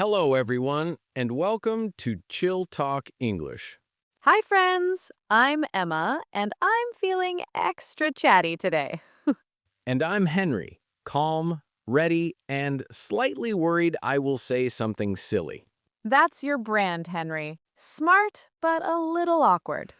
Hello, everyone, and welcome to Chilltalk English. Hi, friends. I'm Emma, and I'm feeling extra chatty today. And I'm Henry, calm, ready, and slightly worried I will say something silly. That's your brand, Henry. Smart, but a little awkward.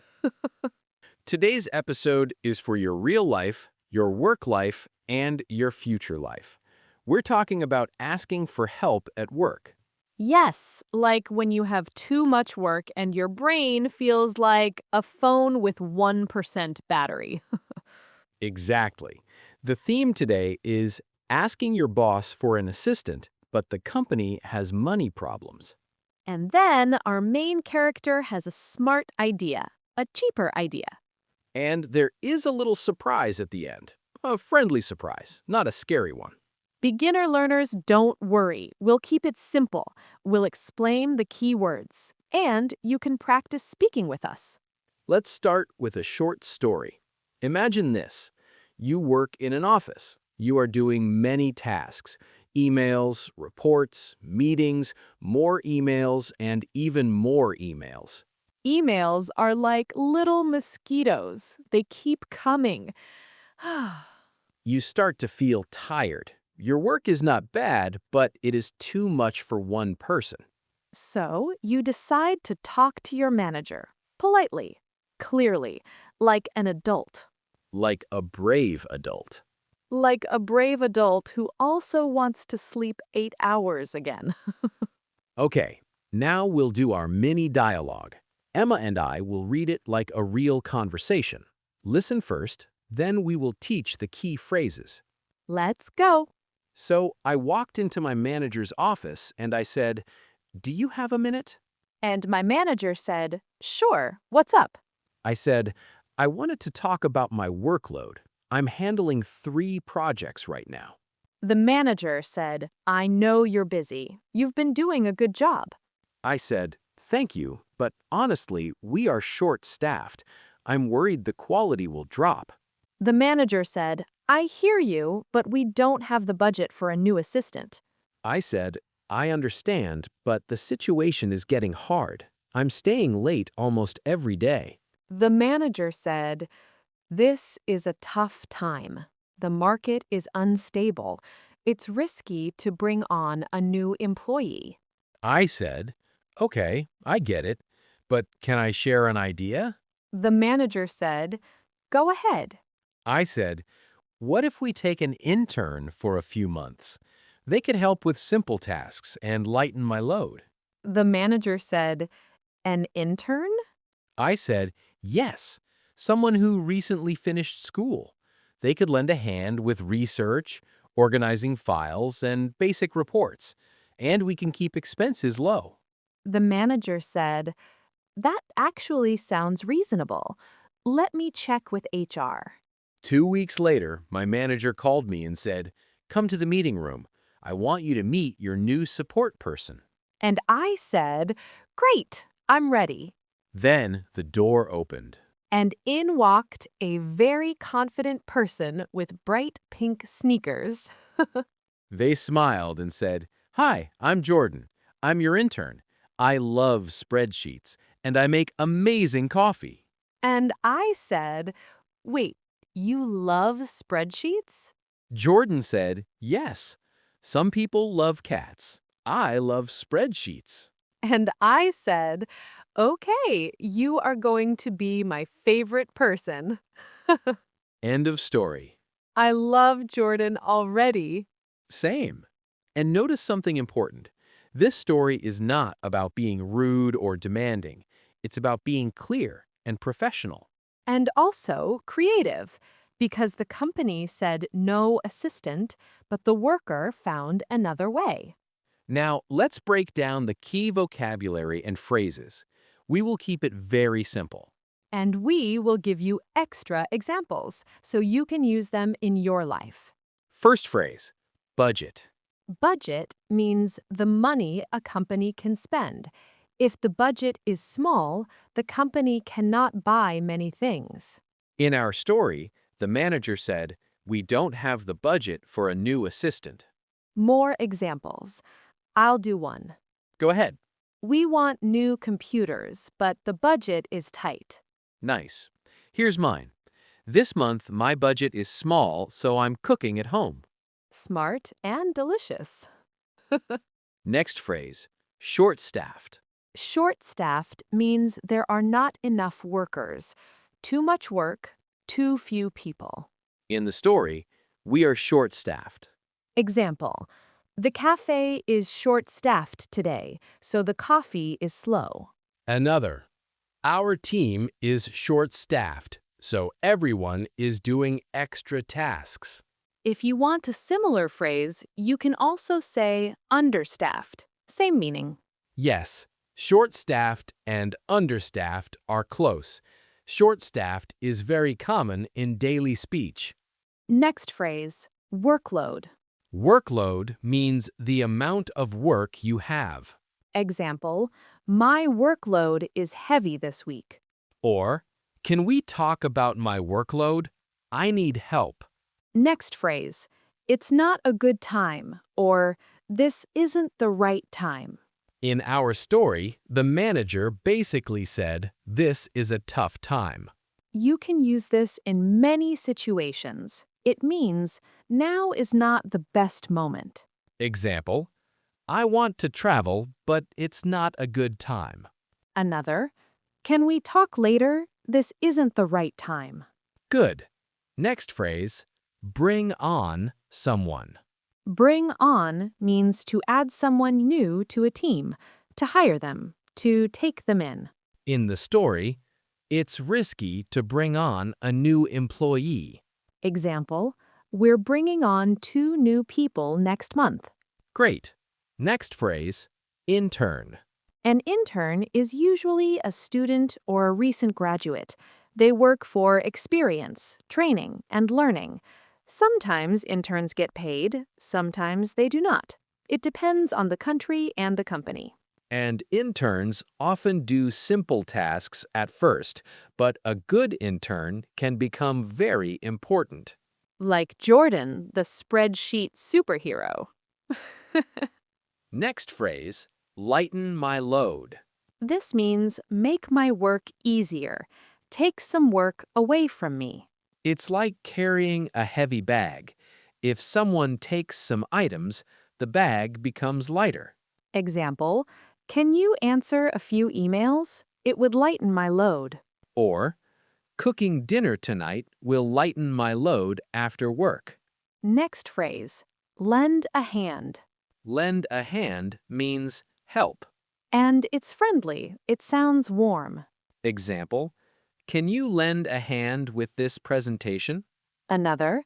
Today's episode is for your real life, your work life, and your future life. We're talking about asking for help at work. Yes, like when you have too much work and your brain feels like a phone with 1% battery. Exactly. The theme today is asking your boss for an assistant, but the company has money problems. And then our main character has a smart idea, a cheaper idea. And there is a little surprise at the end. A friendly surprise, not a scary one. Beginner learners, don't worry. We'll keep it simple. We'll explain the key words. And you can practice speaking with us. Let's start with a short story. Imagine this. You work in an office. You are doing many tasks. Emails, reports, meetings, more emails, and even more emails. Emails are like little mosquitoes. They keep coming. You start to feel tired. Your work is not bad, but it is too much for one person. So you decide to talk to your manager, politely, clearly, like an adult. Like a brave adult. Like a brave adult who also wants to sleep 8 hours again. Okay, now we'll do our mini dialogue. Emma and I will read it like a real conversation. Listen first, then we will teach the key phrases. Let's go. So I walked into my manager's office and I said, "Do you have a minute?" And my manager said, "Sure, what's up?" I said, "I wanted to talk about my workload. I'm handling 3 projects right now." The manager said, "I know you're busy. You've been doing a good job." I said, "Thank you, but honestly, we are short-staffed. I'm worried the quality will drop." The manager said, "I hear you, but we don't have the budget for a new assistant." I said, "I understand, but the situation is getting hard. I'm staying late almost every day." The manager said, "This is a tough time. The market is unstable. It's risky to bring on a new employee." I said, "Okay, I get it, but can I share an idea?" The manager said, "Go ahead." I said, "What if we take an intern for a few months? They could help with simple tasks and lighten my load." The manager said, "An intern?" I said, "Yes, someone who recently finished school. They could lend a hand with research, organizing files, and basic reports, and we can keep expenses low." The manager said, "That actually sounds reasonable. Let me check with HR." 2 weeks later, my manager called me and said, "Come to the meeting room. I want you to meet your new support person." And I said, "Great, I'm ready." Then the door opened. And in walked a very confident person with bright pink sneakers. They smiled and said, "Hi, I'm Jordan. I'm your intern. I love spreadsheets, and I make amazing coffee." And I said, "Wait, you love spreadsheets?" Jordan said, "Yes. Some people love cats. I love spreadsheets." And I said, "Okay, you are going to be my favorite person." End of story. I love Jordan already. Same. And notice something important. This story is not about being rude or demanding. It's about being clear and professional. And also creative, because the company said no assistant, but the worker found another way. Now, let's break down the key vocabulary and phrases. We will keep it very simple. And we will give you extra examples so you can use them in your life. First phrase, budget. Budget means the money a company can spend. If the budget is small, the company cannot buy many things. In our story, the manager said, "We don't have the budget for a new assistant." More examples. I'll do one. Go ahead. We want new computers, but the budget is tight. Nice. Here's mine. This month, my budget is small, so I'm cooking at home. Smart and delicious. Next phrase, short-staffed. Short-staffed means there are not enough workers. Too much work, too few people. In the story, we are short-staffed. Example, the cafe is short-staffed today, so the coffee is slow. Another. Our team is short-staffed, so everyone is doing extra tasks. If you want a similar phrase, you can also say understaffed. Same meaning. Yes, short-staffed and understaffed are close. Short-staffed is very common in daily speech. Next phrase, workload. Workload means the amount of work you have. Example, my workload is heavy this week. Or, can we talk about my workload? I need help. Next phrase, it's not a good time, or this isn't the right time. In our story, the manager basically said, "This is a tough time." You can use this in many situations. It means now is not the best moment. Example, I want to travel, but it's not a good time. Another, can we talk later? This isn't the right time. Good. Next phrase, bring on someone. Bring on means to add someone new to a team, to hire them, to take them in. In the story, it's risky to bring on a new employee. Example, we're bringing on 2 new people next month. Great. Next phrase, intern. An intern is usually a student or a recent graduate. They work for experience, training, and learning. Sometimes interns get paid, sometimes they do not. It depends on the country and the company. And interns often do simple tasks at first, but a good intern can become very important. Like Jordan, the spreadsheet superhero. Next phrase, lighten my load. This means make my work easier. Take some work away from me. It's like carrying a heavy bag. If someone takes some items, the bag becomes lighter. Example, can you answer a few emails? It would lighten my load. Or, cooking dinner tonight will lighten my load after work. Next phrase, lend a hand. Lend a hand means help. And it's friendly. It sounds warm. Example, can you lend a hand with this presentation? Another,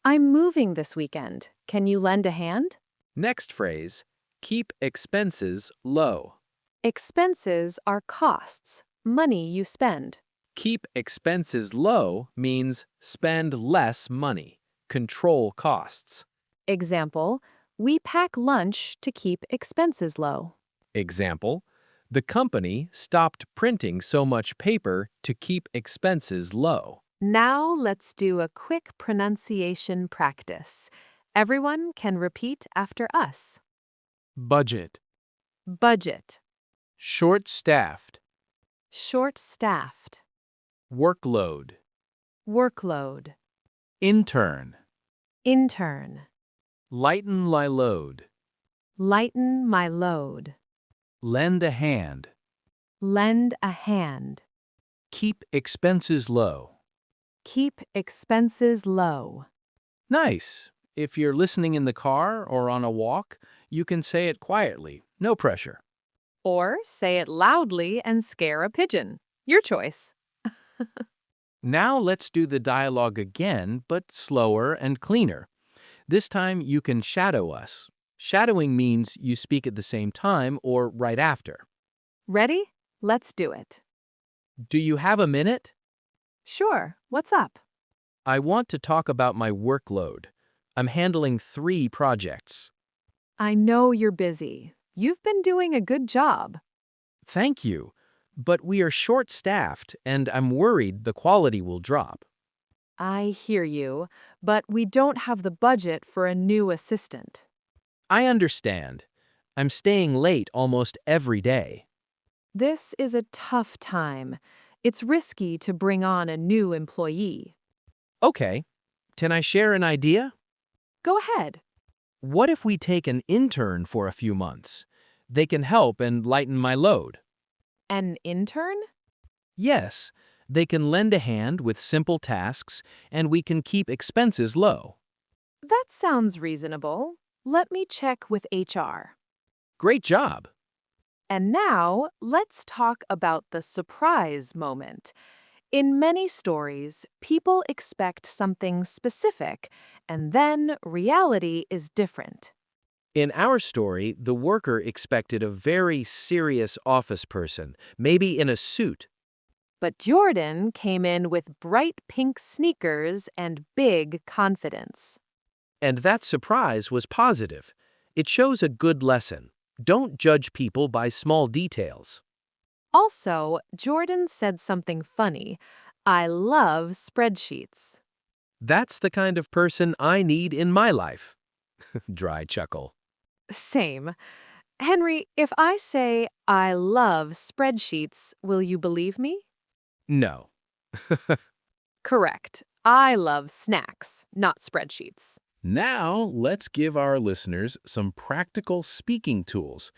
I'm moving this weekend. Can you lend a hand? Next phrase, keep expenses low. Expenses are costs, money you spend. Keep expenses low means spend less money, control costs. Example, we pack lunch to keep expenses low. Example, the company stopped printing so much paper to keep expenses low. Now let's do a quick pronunciation practice. Everyone can repeat after us. Budget, Budget, short-staffed, short-staffed, workload, workload, intern, intern, lighten my load, lighten my load, lend a hand, lend a hand, keep expenses low. keep expenses low. Nice. If you're listening in the car or on a walk, you can say it quietly, no pressure. Or say it loudly and scare a pigeon. Your choice. Now let's do the dialogue again, but slower and cleaner. This time you can shadow us. Shadowing means you speak at the same time or right after. Ready? Let's do it. Do you have a minute? Sure. What's up? I want to talk about my workload. I'm handling 3 projects. I know you're busy. You've been doing a good job. Thank you, but we are short-staffed and I'm worried the quality will drop. I hear you, but we don't have the budget for a new assistant. I understand. I'm staying late almost every day. This is a tough time. It's risky to bring on a new employee. Okay, can I share an idea? Go ahead. What if we take an intern for a few months? They can help and lighten my load. An intern? Yes, they can lend a hand with simple tasks, and we can keep expenses low. That sounds reasonable. Let me check with HR. Great job! And now, let's talk about the surprise moment. In many stories, people expect something specific, and then reality is different. In our story, the worker expected a very serious office person, maybe in a suit. But Jordan came in with bright pink sneakers and big confidence. And that surprise was positive. It shows a good lesson. Don't judge people by small details. Also, Jordan said something funny. I love spreadsheets. That's the kind of person I need in my life. Dry chuckle. Same. Henry, if I say I love spreadsheets, will you believe me? No. Correct. I love snacks, not spreadsheets. Now, let's give our listeners some practical speaking tools.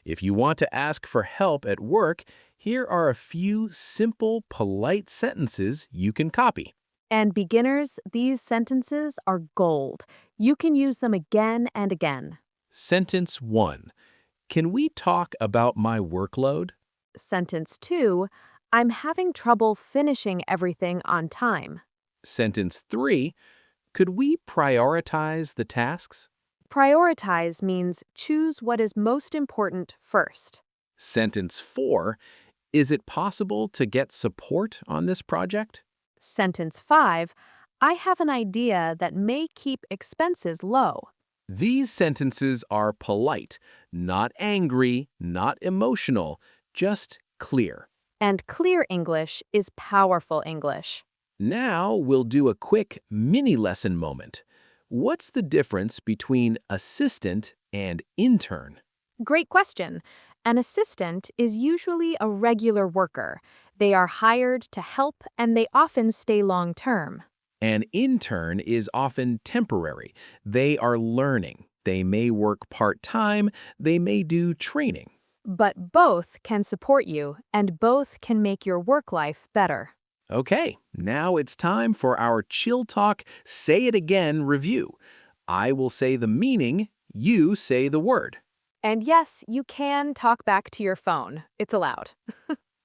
If you want to ask for help at work, here are a few simple, polite sentences you can copy. And beginners, these sentences are gold. You can use them again and again. Sentence 1. Can we talk about my workload? Sentence 2, I'm having trouble finishing everything on time. Sentence 3. Could we prioritize the tasks? Prioritize means choose what is most important first. Sentence 4. Is it possible to get support on this project? Sentence 5, I have an idea that may keep expenses low. These sentences are polite, not angry, not emotional, just clear. And clear English is powerful English. Now we'll do a quick mini lesson moment. What's the difference between assistant and intern? Great question. An assistant is usually a regular worker. They are hired to help and they often stay long term. An intern is often temporary. They are learning. They may work part-time. They may do training. But both can support you and both can make your work life better. Okay, now it's time for our Chill Talk Say It Again review. I will say the meaning, you say the word. And yes, you can talk back to your phone. It's allowed.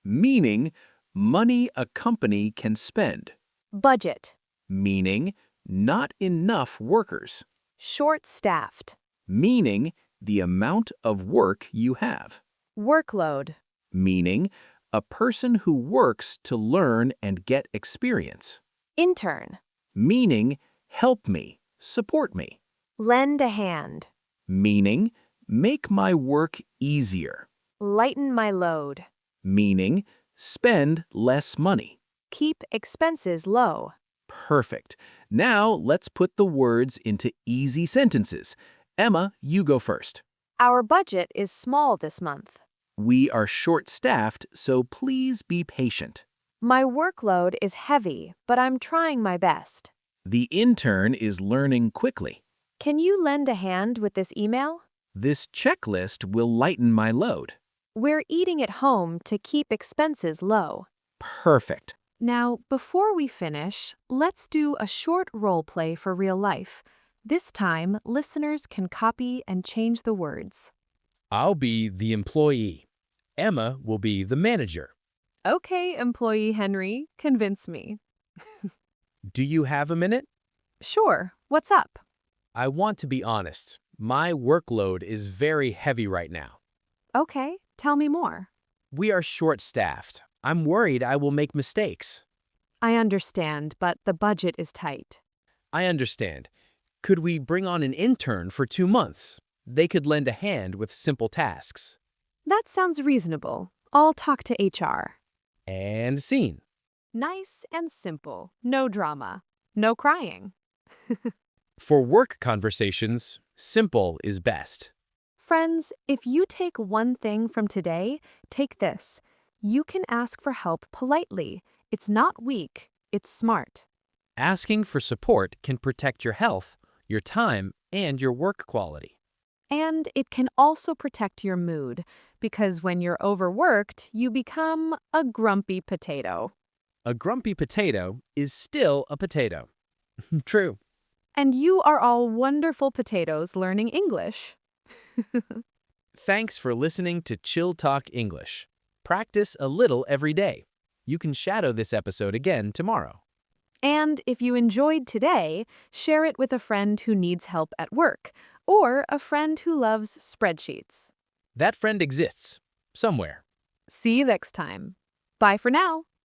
Meaning, money a company can spend. Budget. Meaning, not enough workers. Short-staffed. Meaning, the amount of work you have. Workload. Meaning, a person who works to learn and get experience. Intern. Meaning, help me, support me. Lend a hand. Meaning, make my work easier. Lighten my load. Meaning, spend less money. Keep expenses low. Perfect. Now let's put the words into easy sentences. Emma, you go first. Our budget is small this month. We are short-staffed, so please be patient. My workload is heavy, but I'm trying my best. The intern is learning quickly. Can you lend a hand with this email? This checklist will lighten my load. We're eating at home to keep expenses low. Perfect. Now, before we finish, let's do a short role play for real life. This time, listeners can copy and change the words. I'll be the employee. Emma will be the manager. Okay, employee Henry, convince me. Do you have a minute? Sure, what's up? I want to be honest. My workload is very heavy right now. Okay, tell me more. We are short-staffed. I'm worried I will make mistakes. I understand, but the budget is tight. I understand. Could we bring on an intern for 2 months? They could lend a hand with simple tasks. That sounds reasonable. I'll talk to HR. And scene. Nice and simple. No drama. No crying. For work conversations, simple is best. Friends, if you take one thing from today, take this. You can ask for help politely. It's not weak, it's smart. Asking for support can protect your health, your time, and your work quality. And it can also protect your mood, because when you're overworked, you become a grumpy potato. A grumpy potato is still a potato. True. And you are all wonderful potatoes learning English. Thanks for listening to Chill Talk English. Practice a little every day. You can shadow this episode again tomorrow. And if you enjoyed today, share it with a friend who needs help at work or a friend who loves spreadsheets. That friend exists somewhere. See you next time. Bye for now.